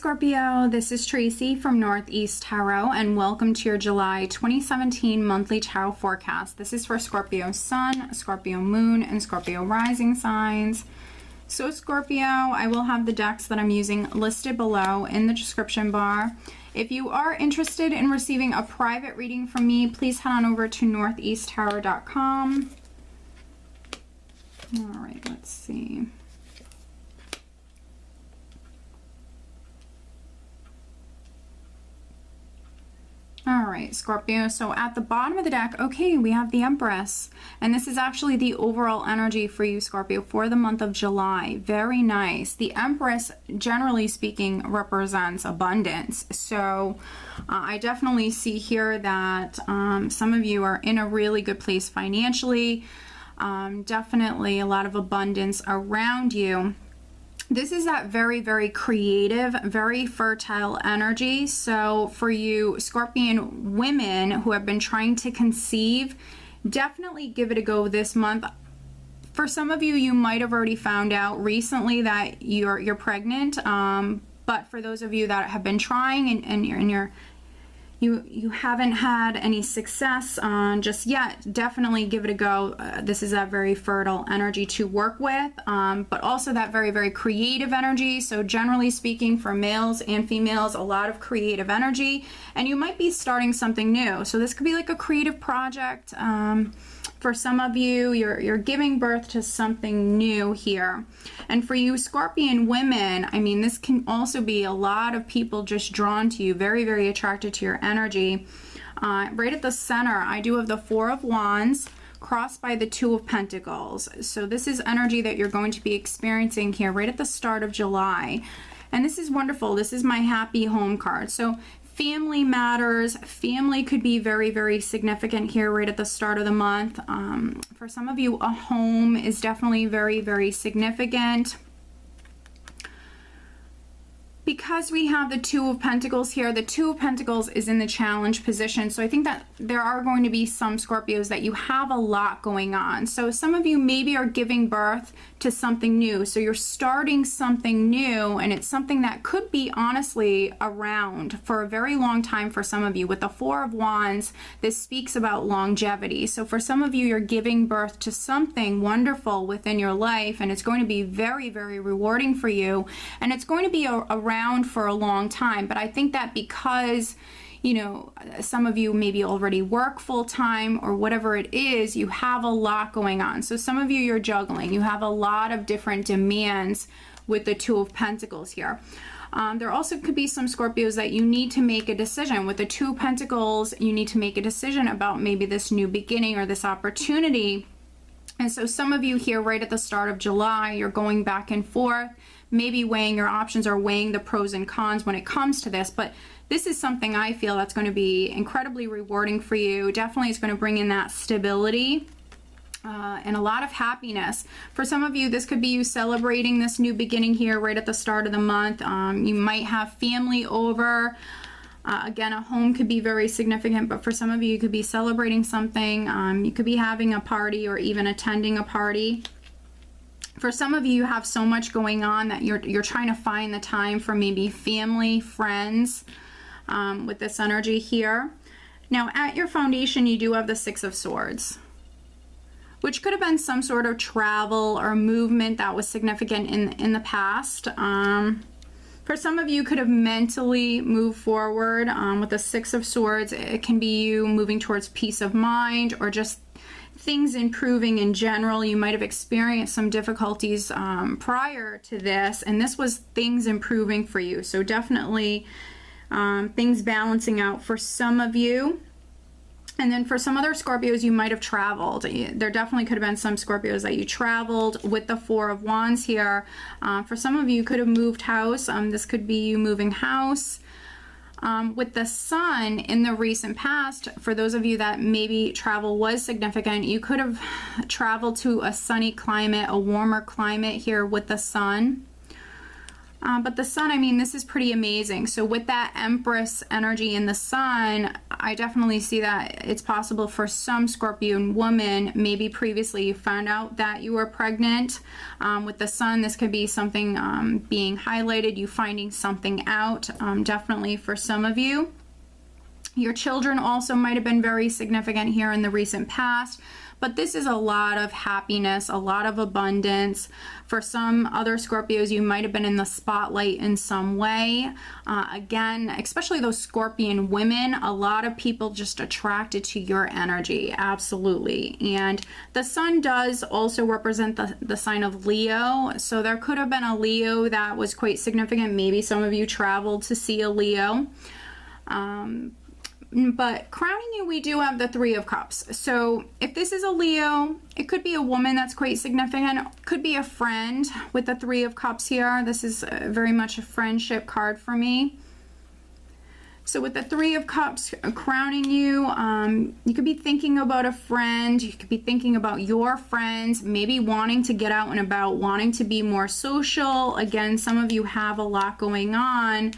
Scorpio, this is Tracy from Northeast Tarot, and welcome to your July 2017 monthly tarot forecast. This is for Scorpio Sun, Scorpio Moon, and Scorpio Rising signs. So Scorpio, I will have the decks that I'm using listed below in the description bar. If you are interested in receiving a private reading from me, please head on over to northeasttarot.com. All right, let's see. All right, Scorpio, so at the bottom of the deck, okay, we have the Empress, and this is actually the overall energy for you, Scorpio, for the month of July. Very nice. The Empress, generally speaking, represents abundance, so I definitely see here that some of you are in a really good place financially. Definitely a lot of abundance around you. This is that very, very creative, very fertile energy. So for you Scorpion women who have been trying to conceive, definitely give it a go this month. For some of you, you might have already found out recently that you're pregnant. But for those of you that have been trying and you haven't had any success just yet, definitely give it a go. This is that very fertile energy to work with, but also that very, very creative energy. So generally speaking, for males and females, a lot of creative energy, and you might be starting something new. So this could be like a creative project. For some of you, you're giving birth to something new here. And for you Scorpion women, I mean, this can also be a lot of people just drawn to you, very, very attracted to your energy. Right at the center, I do have the Four of Wands crossed by the Two of Pentacles. So this is energy that you're going to be experiencing here right at the start of July. And this is wonderful. This is my happy home card. So family matters. Family could be very, very significant here right at the start of the month. For some of you, a home is definitely very, very significant. Because we have the Two of Pentacles here, the Two of Pentacles is in the challenge position. So I think that there are going to be some Scorpios that you have a lot going on. So some of you maybe are giving birth to something new. So you're starting something new, and it's something that could be honestly around for a very long time for some of you. With the Four of Wands, this speaks about longevity. So for some of you, you're giving birth to something wonderful within your life, and it's going to be very, very rewarding for you. And it's going to be around for a long time. But I think that because, you know, some of you maybe already work full-time or whatever it is, you have a lot going on. So some of you, you're juggling. You have a lot of different demands with the Two of Pentacles here. There also could be some Scorpios that you need to make a decision. With the Two of Pentacles, you need to make a decision about maybe this new beginning or this opportunity. And so some of you here right at the start of July, you're going back and forth, maybe weighing your options or weighing the pros and cons when it comes to this. But this is something I feel that's going to be incredibly rewarding for you. Definitely is going to bring in that stability and a lot of happiness. For some of you, this could be you celebrating this new beginning here right at the start of the month. You might have family over. Again, a home could be very significant, but for some of you, you could be celebrating something. You could be having a party or even attending a party. For some of you, you have so much going on that you're trying to find the time for maybe family, friends, with this energy here. Now, at your foundation, you do have the Six of Swords, which could have been some sort of travel or movement that was significant in the past. For some of you, could have mentally moved forward with the Six of Swords. It can be you moving towards peace of mind or just things improving in general. You might have experienced some difficulties prior to this, and this was things improving for you. So definitely things balancing out for some of you. And then for some other Scorpios, you might have traveled. There definitely could have been some Scorpios that you traveled with the Four of Wands here. For some of you, you could have moved house. This could be you moving house. With the Sun in the recent past, for those of you that maybe travel was significant, you could have traveled to a sunny climate, a warmer climate here with the Sun. But the sun, I mean, this is pretty amazing. So with that Empress energy in the sun, I definitely see that it's possible for some Scorpion woman, maybe previously you found out that you were pregnant. With the sun, this could be something being highlighted, you finding something out, definitely for some of you. Your children also might have been very significant here in the recent past. But this is a lot of happiness, a lot of abundance. For some other Scorpios, you might have been in the spotlight in some way. Again, especially those Scorpion women, a lot of people just attracted to your energy, absolutely. And the sun does also represent the sign of Leo. So there could have been a Leo that was quite significant. Maybe some of you traveled to see a Leo. But crowning you, we do have the Three of Cups. So if this is a Leo, it could be a woman that's quite significant. Could be a friend with the Three of Cups here. This is very much a friendship card for me. So with the Three of Cups crowning you, you could be thinking about a friend. You could be thinking about your friends, maybe wanting to get out and about, wanting to be more social. Again, some of you have a lot going on.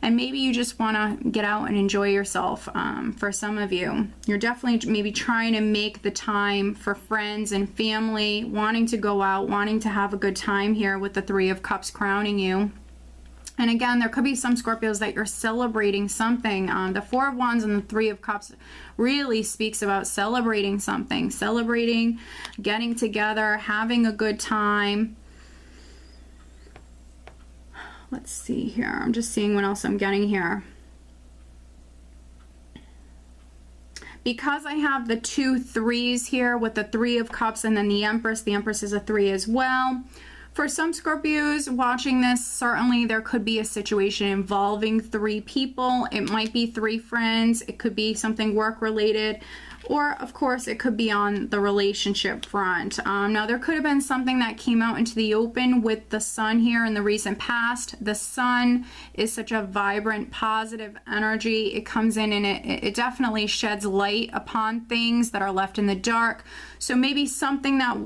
And maybe you just want to get out and enjoy yourself. For some of you, you're definitely maybe trying to make the time for friends and family, wanting to go out, wanting to have a good time here with the Three of Cups crowning you. And again, there could be some Scorpios that you're celebrating something. The Four of Wands and the Three of Cups really speaks about celebrating something, celebrating, getting together, having a good time. Let's see here. I'm just seeing what else I'm getting here. Because I have the 2 3s here with the Three of Cups and then the Empress is a 3 as well. For some Scorpios watching this, certainly there could be a situation involving 3 people. It might be 3 friends. It could be something work related. Or, of course, it could be on the relationship front. Now, there could have been something that came out into the open with the sun here in the recent past. The sun is such a vibrant, positive energy. It comes in and it definitely sheds light upon things that are left in the dark. So maybe something that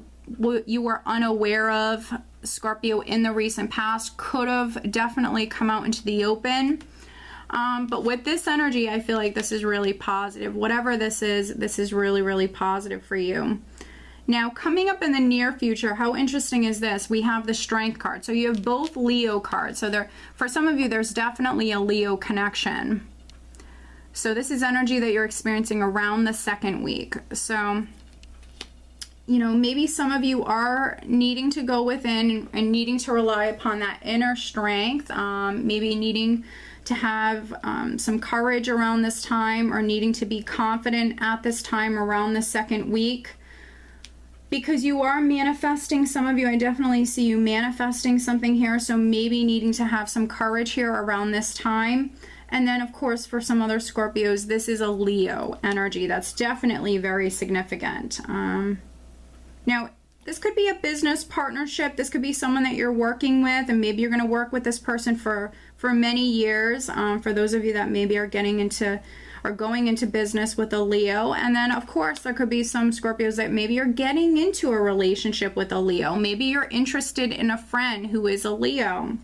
you were unaware of, Scorpio, in the recent past could have definitely come out into the open. But with this energy, I feel like this is really positive. Whatever this is really, really positive for you. Now, coming up in the near future, how interesting is this? We have the Strength card. So you have both Leo cards. So for some of you, there's definitely a Leo connection. So this is energy that you're experiencing around the 2nd week. So, you know, maybe some of you are needing to go within and needing to rely upon that inner strength, maybe needing to have some courage around this time, or needing to be confident at this time around the 2nd week, because you are manifesting. Some of you, I definitely see you manifesting something here, so maybe needing to have some courage here around this time. And then, of course, for some other Scorpios, this is a Leo energy that's definitely very significant. Now, this could be a business partnership. This could be someone that you're working with, and maybe you're going to work with this person for many years. For those of you that maybe are getting into or going into business with a Leo. And then, of course, there could be some Scorpios that maybe you're getting into a relationship with a Leo. Maybe you're interested in a friend who is a Leo.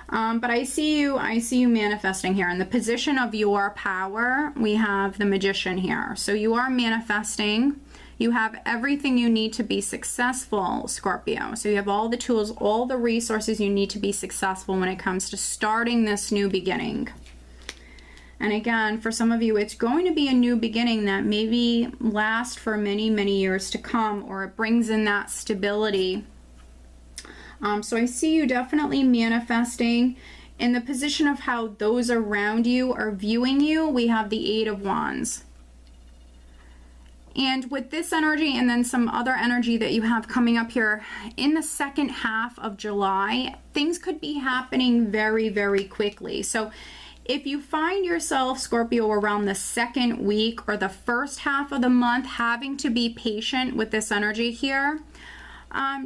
But I see you manifesting here. In the position of your power, we have the Magician here. So you are manifesting. You have everything you need to be successful, Scorpio. So you have all the tools, all the resources you need to be successful when it comes to starting this new beginning. And again, for some of you, it's going to be a new beginning that maybe lasts for many, many years to come, or it brings in that stability. So I see you definitely manifesting. In the position of how those around you are viewing you, we have the 8 of Wands. And with this energy and then some other energy that you have coming up here in the 2nd half of July, things could be happening very, very quickly. So if you find yourself, Scorpio, around the 2nd week or the 1st half of the month having to be patient with this energy here,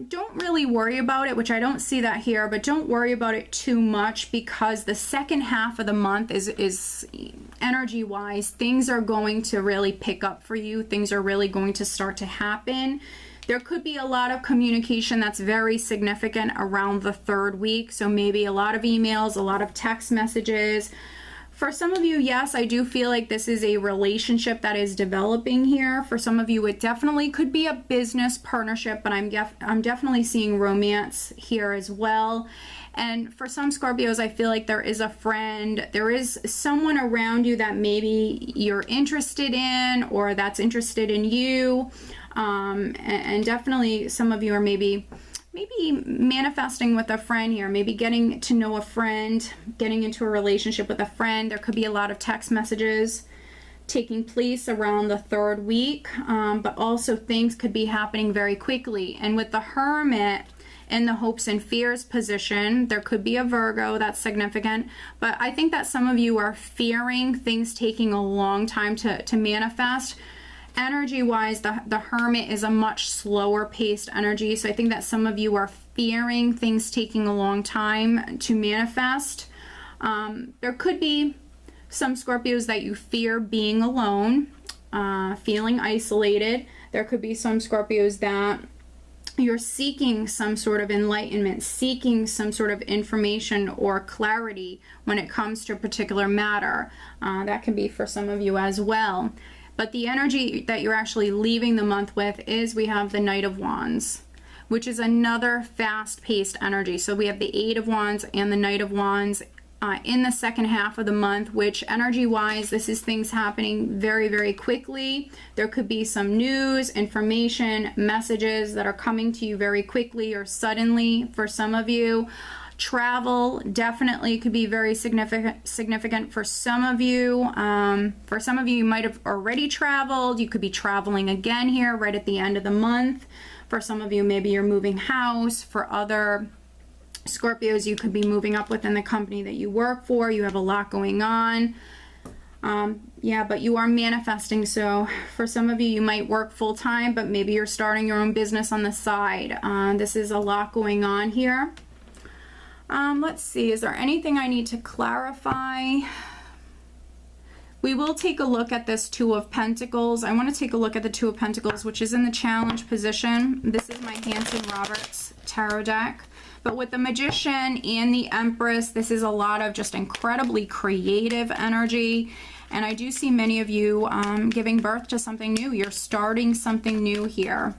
don't really worry about it, which I don't see that here, but don't worry about it too much, because the 2nd half of the month is energy wise, things are going to really pick up for you. Things are really going to start to happen. There could be a lot of communication that's very significant around the 3rd week. So maybe a lot of emails, a lot of text messages. For some of you, yes, I do feel like this is a relationship that is developing here. For some of you, it definitely could be a business partnership, but I'm definitely seeing romance here as well. And for some Scorpios, I feel like there is a friend, there is someone around you that maybe you're interested in or that's interested in you. And definitely some of you are maybe manifesting with a friend here, maybe getting to know a friend, getting into a relationship with a friend. There could be a lot of text messages taking place around the 3rd week, but also things could be happening very quickly. And with the Hermit in the hopes and fears position, there could be a Virgo that's significant, but I think that some of you are fearing things taking a long time to manifest. Energy wise, the Hermit is a much slower paced energy, so I think that some of you are fearing things taking a long time to manifest. There could be some Scorpios that you fear being alone, feeling isolated. There could be some Scorpios that you're seeking some sort of enlightenment, seeking some sort of information or clarity when it comes to a particular matter. That can be for some of you as well. But the energy that you're actually leaving the month with is, we have the Knight of Wands, which is another fast-paced energy. So we have the 8 of Wands and the Knight of Wands in the second half of the month, which energy-wise, this is things happening very, very quickly. There could be some news, information, messages that are coming to you very quickly or suddenly for some of you. Travel definitely could be very significant for some of you. For some of you, you might have already traveled. You could be traveling again here right at the end of the month. For some of you, maybe you're moving house. For other Scorpios, you could be moving up within the company that you work for. You have a lot going on. Yeah, but you are manifesting. So for some of you, you might work full-time, but maybe you're starting your own business on the side. This is a lot going on here. Let's see, is there anything I need to clarify? We will take a look at this 2 of Pentacles. I want to take a look at the 2 of Pentacles, which is in the challenge position. This is my Hanson Roberts tarot deck. But with the Magician and the Empress, this is a lot of just incredibly creative energy. And I do see many of you giving birth to something new. You're starting something new here.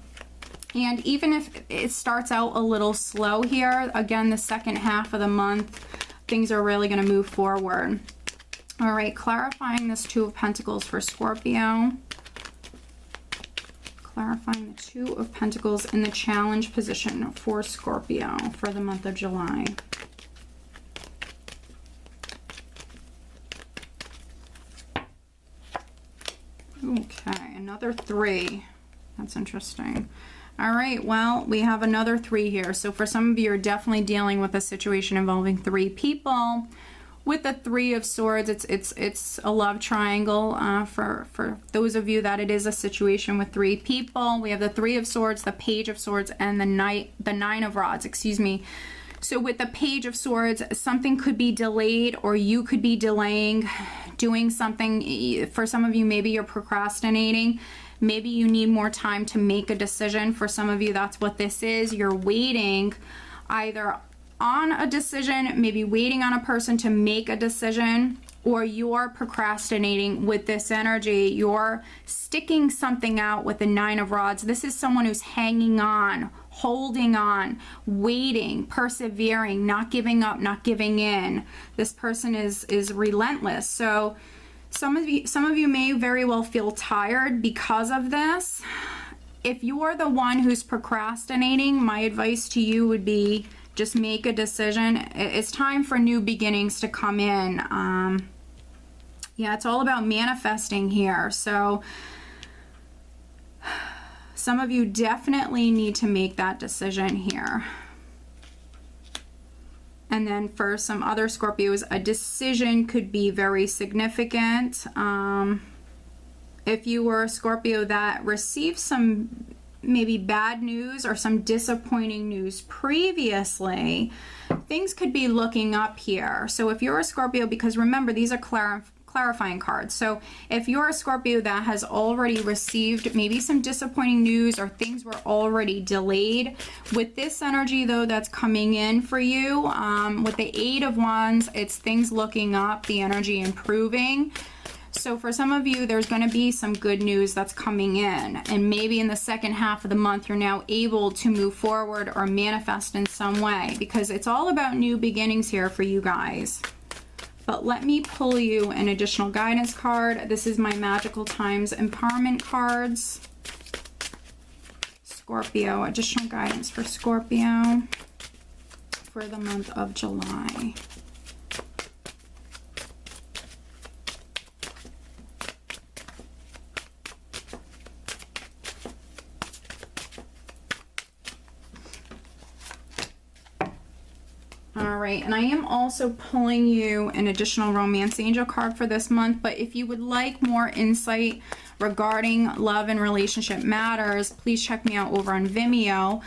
And even if it starts out a little slow here, again, the second half of the month, things are really going to move forward. All right, clarifying this 2 of Pentacles for Scorpio. Clarifying the 2 of Pentacles in the challenge position for Scorpio for the month of July. Okay, another 3. That's interesting. All right, well, we have another 3 here. So for some of you, you're definitely dealing with a situation involving 3 people. With the 3 of Swords, it's a love triangle. For those of you that it is a situation with 3 people, we have the 3 of Swords, the Page of Swords, and the 9 of Rods, excuse me. So with the Page of Swords, something could be delayed, or you could be delaying doing something. For some of you, maybe you're procrastinating. Maybe you need more time to make a decision. For some of you, that's what this is. You're waiting either on a decision, maybe waiting on a person to make a decision, or you're procrastinating with this energy. You're sticking something out with the 9 of Rods. This is someone who's hanging on, holding on, waiting, persevering, not giving up, not giving in. This person is relentless. So some of you may very well feel tired because of this. If you're the one who's procrastinating, my advice to you would be just make a decision. It's time for new beginnings to come in. Yeah, it's all about manifesting here. So some of you definitely need to make that decision here. And then for some other Scorpios, a decision could be very significant. If you were a Scorpio that received some maybe bad news or some disappointing news previously, things could be looking up here. So if you're a Scorpio, because remember, these are clarifying cards. So if you're a Scorpio that has already received maybe some disappointing news or things were already delayed, with this energy though that's coming in for you, with the Eight of Wands, it's things looking up, the energy improving. So for some of you, there's going to be some good news that's coming in, and maybe in the second half of the month you're now able to move forward or manifest in some way, because it's all about new beginnings here for you guys. But let me pull you an additional guidance card. This is my Magical Times Empowerment cards. Scorpio, additional guidance for Scorpio for the month of July. Alright, and I am also pulling you an additional Romance Angel card for this month, but if you would like more insight regarding love and relationship matters, please check me out over on Vimeo,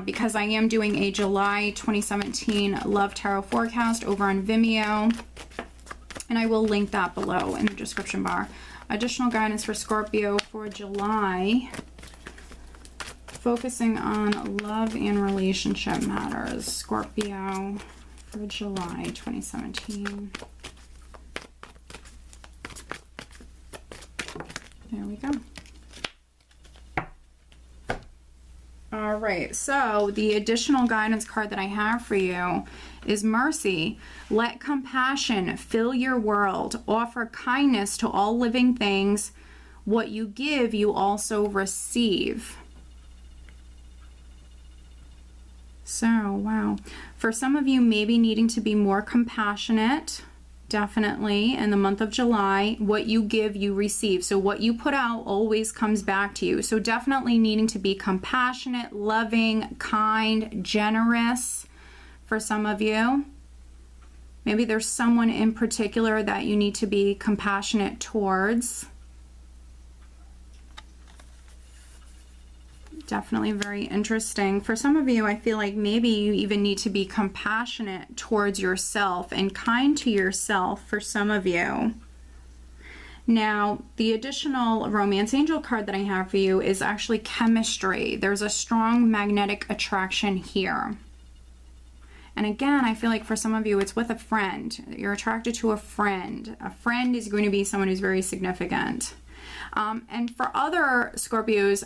because I am doing a July 2017 Love Tarot forecast over on Vimeo, and I will link that below in the description bar. Additional guidance for Scorpio for July, focusing on love and relationship matters. Scorpio for July 2017. There we go. All right, so the additional guidance card that I have for you is Mercy. Let compassion fill your world. Offer kindness to all living things. What you give, you also receive. So, wow. For some of you, maybe needing to be more compassionate, definitely, in the month of July. What you give, you receive. So what you put out always comes back to you. So definitely needing to be compassionate, loving, kind, generous for some of you. Maybe there's someone in particular that you need to be compassionate towards. Definitely very interesting. For some of you, I feel like maybe you even need to be compassionate towards yourself and kind to yourself for some of you. Now, the additional Romance Angel card that I have for you is actually chemistry. There's a strong magnetic attraction here. And again, I feel like for some of you, it's with a friend. You're attracted to a friend. A friend is going to be someone who's very significant. And for other Scorpios,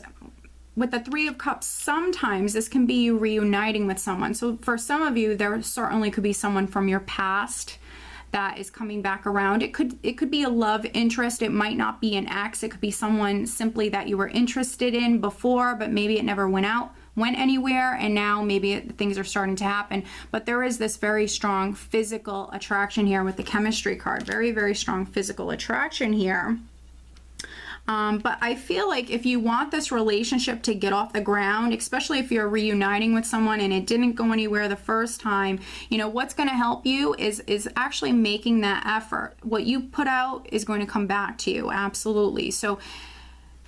with the Three of Cups, sometimes this can be you reuniting with someone. So for some of you, there certainly could be someone from your past that is coming back around. It could be a love interest. It might not be an ex. It could be someone simply that you were interested in before, but maybe it never went anywhere, and now maybe things are starting to happen. But there is this very strong physical attraction here with the chemistry card. Very, very strong physical attraction here. But I feel like if you want this relationship to get off the ground, especially if you're reuniting with someone and it didn't go anywhere the first time, you know, what's going to help you is actually making that effort. What you put out is going to come back to you. Absolutely. So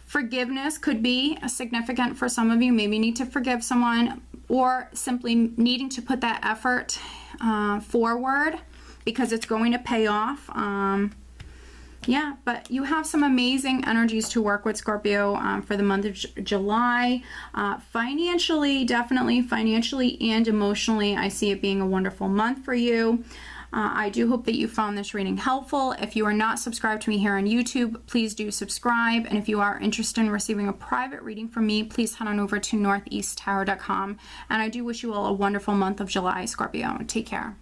forgiveness could be significant for some of you. Maybe you need to forgive someone, or simply needing to put that effort forward because it's going to pay off. Yeah, but you have some amazing energies to work with, Scorpio, for the month of July. Financially, definitely financially and emotionally, I see it being a wonderful month for you. I do hope that you found this reading helpful. If you are not subscribed to me here on YouTube, please do subscribe. And if you are interested in receiving a private reading from me, please head on over to northeasttarot.com. And I do wish you all a wonderful month of July, Scorpio. Take care.